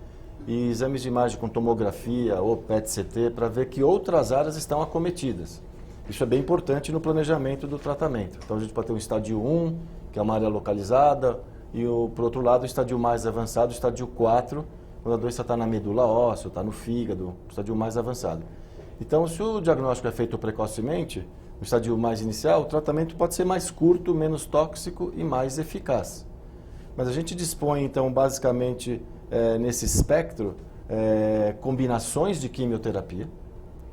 e exames de imagem com tomografia ou PET-CT para ver que outras áreas estão acometidas. Isso é bem importante no planejamento do tratamento. Então, a gente pode ter um estádio 1, que é uma área localizada, e, por outro lado, o estádio mais avançado, o estádio 4, quando a doença está na medula óssea, está no fígado, o estádio mais avançado. Então, se o diagnóstico é feito precocemente, no estádio mais inicial, o tratamento pode ser mais curto, menos tóxico e mais eficaz. Mas a gente dispõe, então, basicamente, nesse espectro, combinações de quimioterapia.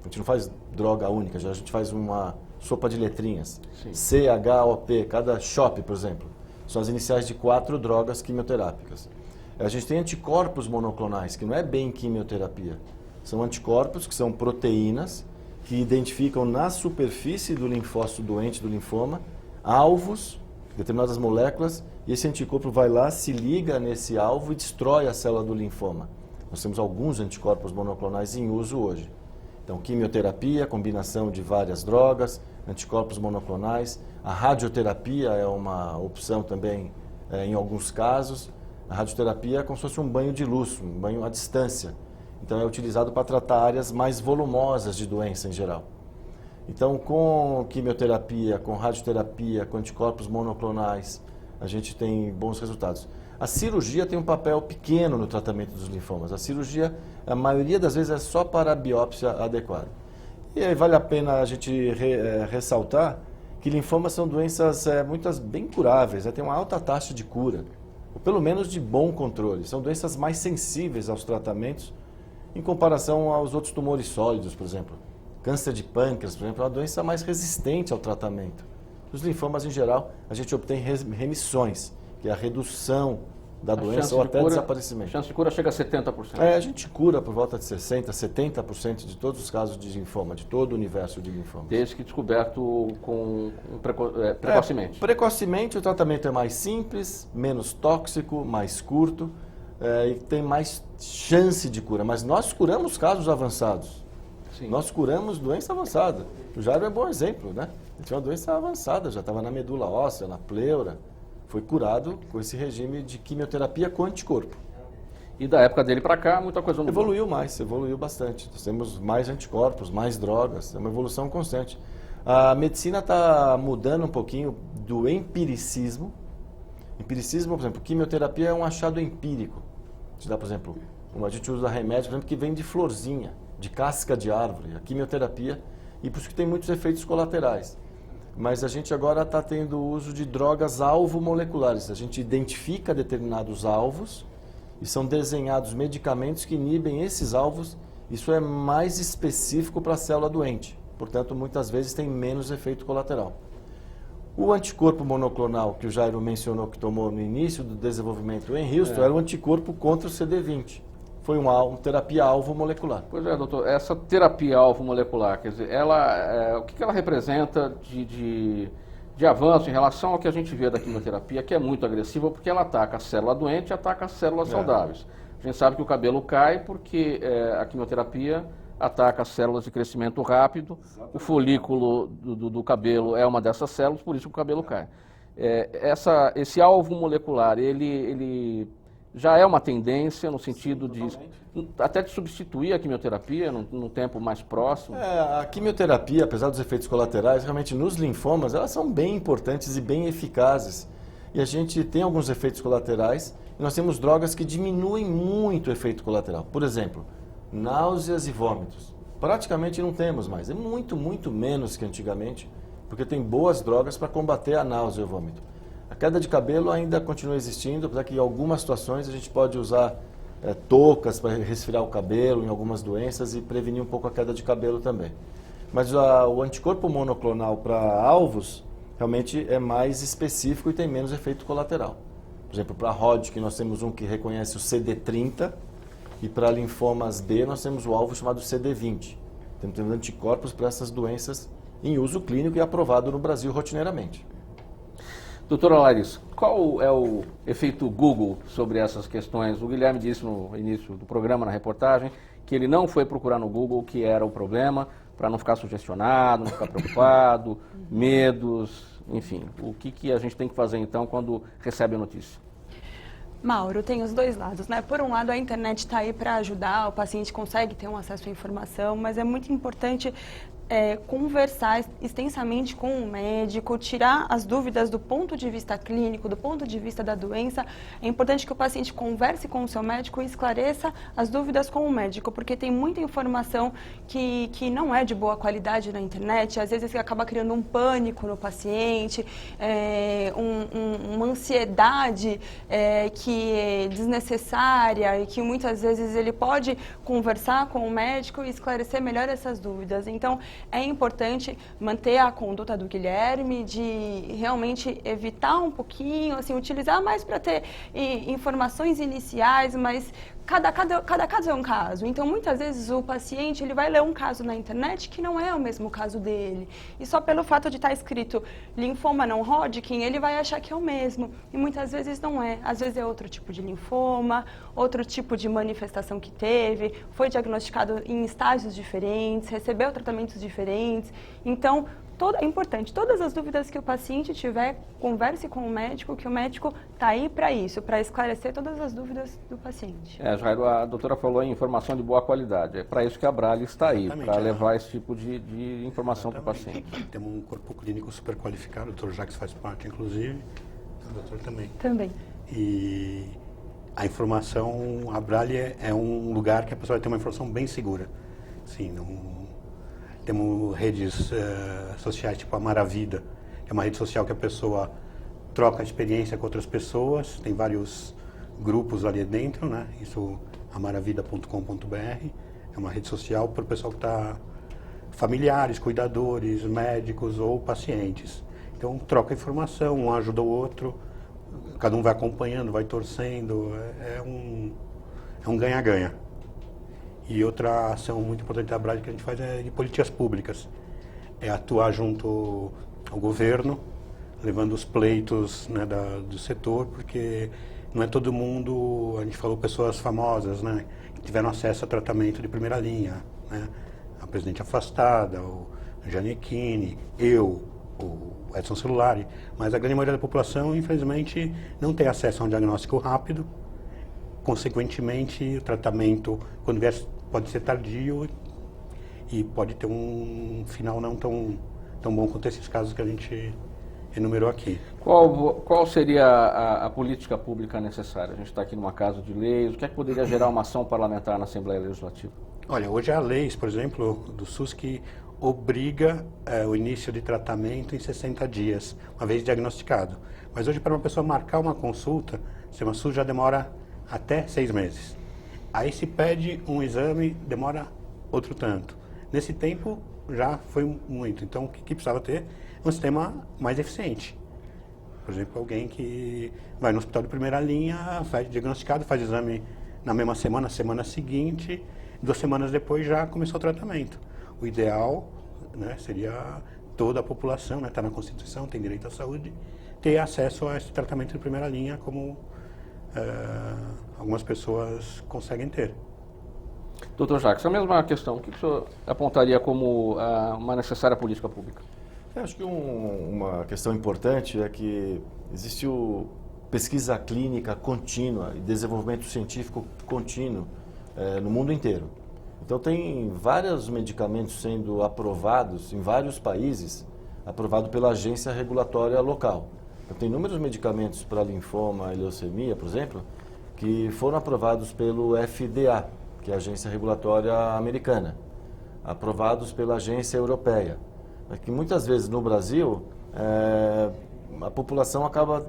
A gente não faz droga única, a gente faz uma sopa de letrinhas. Sim. CHOP, cada CHOP, por exemplo, são as iniciais de 4 drogas quimioterápicas. A gente tem anticorpos monoclonais, que não é bem quimioterapia. São anticorpos, que são proteínas, que identificam na superfície do linfócito doente do linfoma alvos, determinadas moléculas, e esse anticorpo vai lá, se liga nesse alvo e destrói a célula do linfoma. Nós temos alguns anticorpos monoclonais em uso hoje. Então, quimioterapia, combinação de várias drogas, anticorpos monoclonais. A radioterapia é uma opção também em alguns casos. A radioterapia é como se fosse um banho de luz, um banho à distância. Então, é utilizado para tratar áreas mais volumosas de doença em geral. Então, com quimioterapia, com radioterapia, com anticorpos monoclonais, a gente tem bons resultados. A cirurgia tem um papel pequeno no tratamento dos linfomas. A cirurgia, a maioria das vezes, é só para a biópsia adequada. E aí vale a pena a gente ressaltar que linfomas são doenças muitas bem curáveis, tem uma alta taxa de cura, ou pelo menos de bom controle. São doenças mais sensíveis aos tratamentos em comparação aos outros tumores sólidos, por exemplo. Câncer de pâncreas, por exemplo, é uma doença mais resistente ao tratamento. Os linfomas, em geral, a gente obtém remissões, que é a redução da doença ou até desaparecimento. A chance de cura chega a 70%. A gente cura por volta de 60%, 70% de todos os casos de linfoma, de todo o universo de linfomas. Desde que descoberto precocemente. Precocemente, o tratamento é mais simples, menos tóxico, mais curto e tem mais chance de cura. Mas nós curamos casos avançados. Sim. Nós curamos doença avançada. O Jairo é um bom exemplo, né? Ele tinha uma doença avançada, já estava na medula óssea, na pleura. Foi curado com esse regime de quimioterapia com anticorpo. E da época dele para cá, muita coisa mudou. Evoluiu bastante. Nós temos mais anticorpos, mais drogas, é uma evolução constante. A medicina está mudando um pouquinho do empiricismo. Empiricismo, por exemplo, quimioterapia é um achado empírico. Por exemplo, a gente usa remédio, por exemplo, que vem de florzinha, de casca de árvore, a quimioterapia, e por isso que tem muitos efeitos colaterais. Mas a gente agora está tendo o uso de drogas alvo-moleculares. A gente identifica determinados alvos e são desenhados medicamentos que inibem esses alvos. Isso é mais específico para a célula doente. Portanto, muitas vezes tem menos efeito colateral. O anticorpo monoclonal que o Jairo mencionou que tomou no início do desenvolvimento em Houston era um anticorpo contra o CD20. Foi uma terapia alvo molecular. Pois é, doutor, essa terapia alvo molecular, quer dizer, o que ela representa de avanço em relação ao que a gente vê da quimioterapia, que é muito agressiva, porque ela ataca a célula doente e ataca as células saudáveis. A gente sabe que o cabelo cai porque a quimioterapia ataca as células de crescimento rápido, o folículo do cabelo é uma dessas células, por isso que o cabelo cai. Esse alvo molecular, ele já é uma tendência no sentido até de substituir a quimioterapia num tempo mais próximo? A quimioterapia, apesar dos efeitos colaterais, realmente nos linfomas, elas são bem importantes e bem eficazes. E a gente tem alguns efeitos colaterais e nós temos drogas que diminuem muito o efeito colateral. Por exemplo, náuseas e vômitos. Praticamente não temos mais. É muito, muito menos que antigamente, porque tem boas drogas para combater a náusea e o vômito. A queda de cabelo ainda continua existindo, apesar que em algumas situações a gente pode usar toucas para resfriar o cabelo em algumas doenças e prevenir um pouco a queda de cabelo também. Mas o anticorpo monoclonal para alvos realmente é mais específico e tem menos efeito colateral. Por exemplo, para Hodgkin nós temos um que reconhece o CD30 e para linfomas B nós temos o alvo chamado CD20. Temos anticorpos para essas doenças em uso clínico e aprovado no Brasil rotineiramente. Doutora Larissa, qual é o efeito Google sobre essas questões? O Guilherme disse no início do programa, na reportagem, que ele não foi procurar no Google o que era o problema, para não ficar sugestionado, não ficar preocupado, medos, enfim. O que a gente tem que fazer então quando recebe a notícia? Mauro, tem os dois lados, né? Por um lado, a internet está aí para ajudar, o paciente consegue ter um acesso à informação, mas é muito importante conversar extensamente com o médico, tirar as dúvidas do ponto de vista clínico, do ponto de vista da doença. É importante que o paciente converse com o seu médico e esclareça as dúvidas com o médico, porque tem muita informação que não é de boa qualidade na internet, às vezes acaba criando um pânico no paciente, uma ansiedade que é desnecessária e que muitas vezes ele pode conversar com o médico e esclarecer melhor essas dúvidas. Então, é importante manter a conduta do Guilherme, de realmente evitar um pouquinho, assim, utilizar mais para ter informações iniciais, mas cada caso é um caso. Então, muitas vezes, o paciente ele vai ler um caso na internet que não é o mesmo caso dele. E só pelo fato de estar escrito linfoma não Hodgkin, ele vai achar que é o mesmo. E muitas vezes não é. Às vezes é outro tipo de linfoma, outro tipo de manifestação que teve, foi diagnosticado em estágios diferentes, recebeu tratamentos diferentes. Então, é importante, todas as dúvidas que o paciente tiver, converse com o médico, que o médico está aí para isso, para esclarecer todas as dúvidas do paciente. Jairo, a doutora falou em informação de boa qualidade. É para isso que a Brale está aí, para levar esse tipo de informação para o paciente. Temos um corpo clínico super qualificado, o Dr. Jacques faz parte, inclusive, o doutor também. Também. E a informação, a Brale é um lugar que a pessoa vai ter uma informação bem segura. Assim, temos redes sociais tipo a Maravida, que é uma rede social que a pessoa troca experiência com outras pessoas, tem vários grupos ali dentro, né? Isso, amaravida.com.br, é uma rede social para o pessoal que está familiares, cuidadores, médicos ou pacientes. Então troca informação, um ajuda o outro, cada um vai acompanhando, vai torcendo, é um ganha-ganha. E outra ação muito importante da Brale que a gente faz é de políticas públicas. É atuar junto ao governo, levando os pleitos, né, do setor, porque não é todo mundo, a gente falou pessoas famosas, né, que tiveram acesso a tratamento de primeira linha, né, a presidente afastada, o Giannichini, o Edson Celulari, mas a grande maioria da população, infelizmente, não tem acesso a um diagnóstico rápido. Consequentemente, o tratamento, quando vier, pode ser tardio e pode ter um final não tão bom quanto esses casos que a gente enumerou aqui. Qual seria a política pública necessária? A gente está aqui numa casa de leis. O que é que poderia gerar uma ação parlamentar na Assembleia Legislativa? Olha, hoje há leis, por exemplo, do SUS que obriga o início de tratamento em 60 dias, uma vez diagnosticado. Mas hoje, para uma pessoa marcar uma consulta, o sistema SUS já demora até 6 meses. Aí se pede um exame, demora outro tanto. Nesse tempo já foi muito. Então o que precisava ter? Um sistema mais eficiente. Por exemplo, alguém que vai no hospital de primeira linha, faz diagnosticado, faz exame na mesma semana seguinte, 2 semanas depois já começou o tratamento. O ideal, né, seria toda a população, né, está na Constituição, tem direito à saúde, ter acesso a esse tratamento de primeira linha como algumas pessoas conseguem ter. Doutor Jacques, a mesma questão, o que o senhor apontaria como uma necessária política pública? Eu acho que uma questão importante é que existe pesquisa clínica contínua e desenvolvimento científico contínuo no mundo inteiro. Então tem vários medicamentos sendo aprovados em vários países, aprovado pela agência regulatória local. Então, tem inúmeros medicamentos para linfoma e leucemia, por exemplo, que foram aprovados pelo FDA, que é a agência regulatória americana, aprovados pela agência europeia. Que muitas vezes no Brasil a população acaba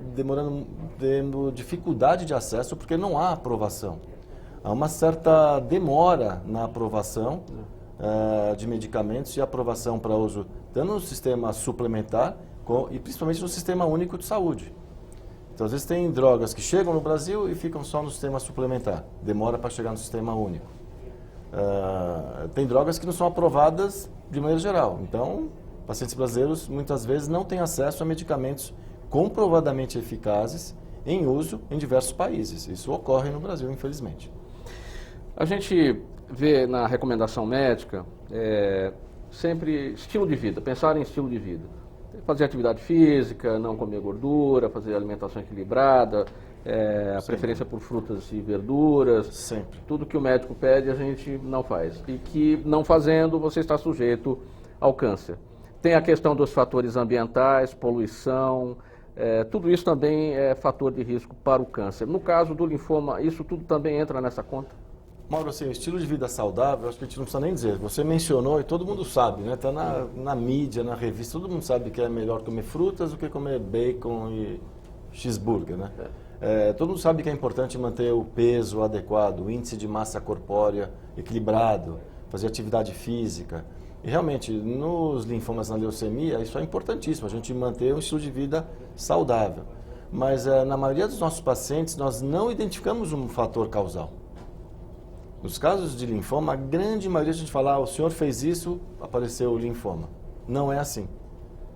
tendo dificuldade de acesso porque não há aprovação. Há uma certa demora na aprovação de medicamentos e aprovação para uso tanto no sistema suplementar e principalmente no Sistema Único de Saúde. Então, às vezes tem drogas que chegam no Brasil e ficam só no sistema suplementar. Demora para chegar no Sistema Único. Tem drogas que não são aprovadas de maneira geral. Então, pacientes brasileiros muitas vezes não têm acesso a medicamentos comprovadamente eficazes em uso em diversos países. Isso ocorre no Brasil, infelizmente. A gente vê na recomendação médica sempre estilo de vida, pensar em estilo de vida. Fazer atividade física, não comer gordura, fazer alimentação equilibrada, a preferência por frutas e verduras. Sempre. Tudo que o médico pede a gente não faz. E que não fazendo você está sujeito ao câncer. Tem a questão dos fatores ambientais, poluição, tudo isso também é fator de risco para o câncer. No caso do linfoma, isso tudo também entra nessa conta? Mauro, assim, o estilo de vida saudável, acho que a gente não precisa nem dizer. Você mencionou e todo mundo sabe, né? Está na mídia, na revista, todo mundo sabe que é melhor comer frutas do que comer bacon e cheeseburger, né? Todo mundo sabe que é importante manter o peso adequado, o índice de massa corpórea equilibrado, fazer atividade física. E realmente, nos linfomas, na leucemia, isso é importantíssimo, a gente manter um estilo de vida saudável. Mas na maioria dos nossos pacientes, nós não identificamos um fator causal. Nos casos de linfoma, a grande maioria a gente fala, o senhor fez isso, apareceu o linfoma. Não é assim.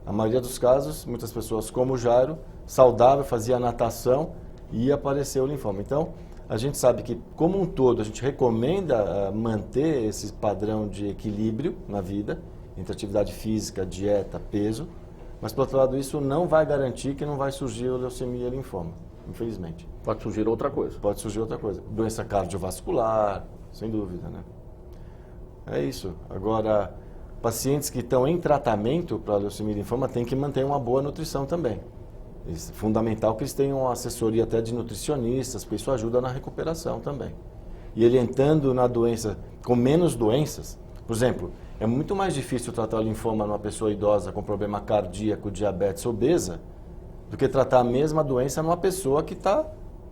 A maioria dos casos, muitas pessoas como o Jairo, saudável, fazia natação e apareceu o linfoma. Então, a gente sabe que, como um todo, a gente recomenda manter esse padrão de equilíbrio na vida, entre atividade física, dieta, peso, mas, por outro lado, isso não vai garantir que não vai surgir leucemia e linfoma, infelizmente. Pode surgir outra coisa. Pode surgir outra coisa. Doença cardiovascular, sem dúvida, né? É isso. Agora, pacientes que estão em tratamento para leucemia e linfoma têm que manter uma boa nutrição também. É fundamental que eles tenham uma assessoria até de nutricionistas, porque isso ajuda na recuperação também. E ele entrando na doença com menos doenças, por exemplo, é muito mais difícil tratar o linfoma numa pessoa idosa com problema cardíaco, diabetes, obesa, do que tratar a mesma doença numa pessoa que está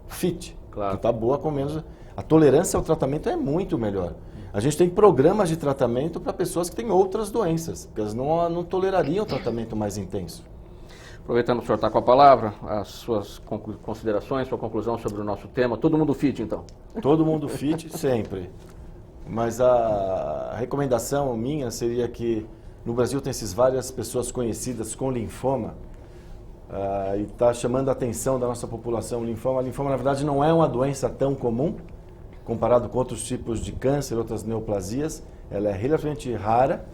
fit, Claro. que está boa com menos... A tolerância ao tratamento é muito melhor. A gente tem programas de tratamento para pessoas que têm outras doenças, porque elas não tolerariam o tratamento mais intenso. Aproveitando que o senhor está com a palavra, as suas considerações, sua conclusão sobre o nosso tema. Todo mundo fit, então? Todo mundo fit, sempre. Mas a recomendação minha seria que no Brasil tem essas várias pessoas conhecidas com linfoma e está chamando a atenção da nossa população. Linfoma, na verdade, não é uma doença tão comum, comparado com outros tipos de câncer, outras neoplasias. Ela é relativamente rara,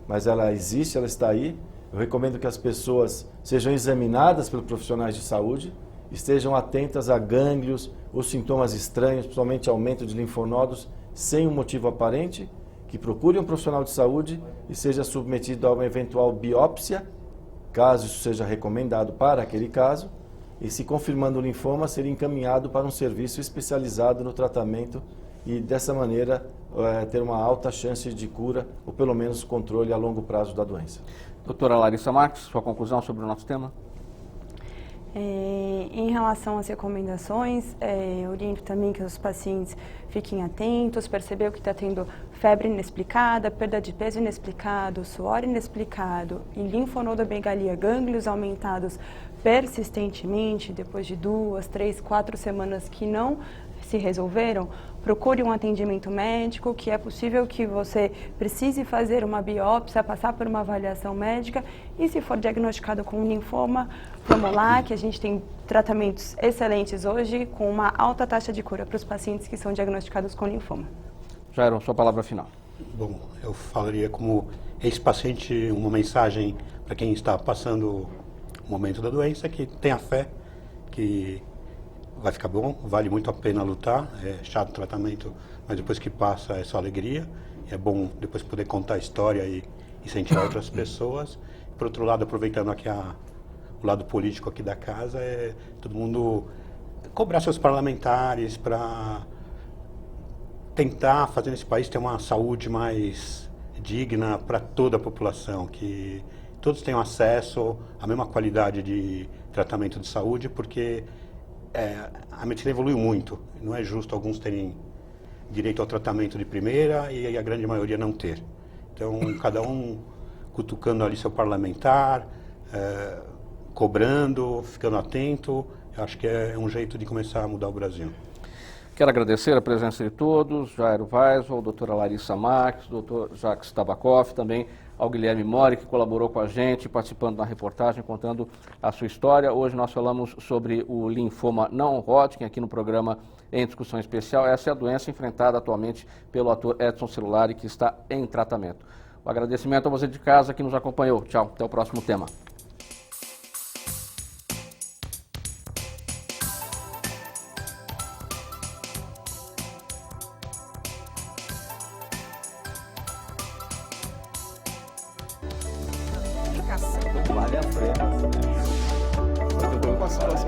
mas ela existe, ela está aí. Eu recomendo que as pessoas sejam examinadas pelos profissionais de saúde, estejam atentas a gânglios ou sintomas estranhos, principalmente aumento de linfonodos, sem um motivo aparente, que procure um profissional de saúde e seja submetido a uma eventual biópsia, caso isso seja recomendado para aquele caso, e se confirmando o linfoma, ser encaminhado para um serviço especializado no tratamento e dessa maneira ter uma alta chance de cura ou pelo menos controle a longo prazo da doença. Doutora Larissa Marques, sua conclusão sobre o nosso tema? Em relação às recomendações, eu oriento também que os pacientes fiquem atentos, perceber que está tendo febre inexplicada, perda de peso inexplicado, suor inexplicado e linfonodomegalia, gânglios aumentados persistentemente, depois de 2, 3, 4 semanas que não se resolveram, procure um atendimento médico, que é possível que você precise fazer uma biópsia, passar por uma avaliação médica e se for diagnosticado com linfoma, vamos lá, que a gente tem tratamentos excelentes hoje com uma alta taxa de cura para os pacientes que são diagnosticados com linfoma. Jairo, sua palavra final. Bom, eu falaria como ex-paciente uma mensagem para quem está passando o momento da doença, que tenha fé, que vai ficar bom, vale muito a pena lutar, é chato o tratamento, mas depois que passa é só alegria, é bom depois poder contar a história e incentivar outras pessoas. Por outro lado, aproveitando aqui o lado político aqui da casa, é todo mundo cobrar seus parlamentares para tentar fazer nesse país ter uma saúde mais digna para toda a população, que todos tenham acesso à mesma qualidade de tratamento de saúde, porque a medicina evoluiu muito. Não é justo alguns terem direito ao tratamento de primeira e a grande maioria não ter. Então, cada um cutucando ali seu parlamentar, cobrando, ficando atento, eu acho que é um jeito de começar a mudar o Brasil. Quero agradecer a presença de todos, Jairo Weisel, doutora Larissa Marques, doutor Jacques Tabakoff, também ao Guilherme Mori, que colaborou com a gente, participando da reportagem, contando a sua história. Hoje nós falamos sobre o linfoma não Hodgkin, aqui no programa Em Discussão Especial. Essa é a doença enfrentada atualmente pelo ator Edson Celulari, que está em tratamento. Um agradecimento a você de casa que nos acompanhou. Tchau, até o próximo tema. Vale a pena. Eu vou passar assim.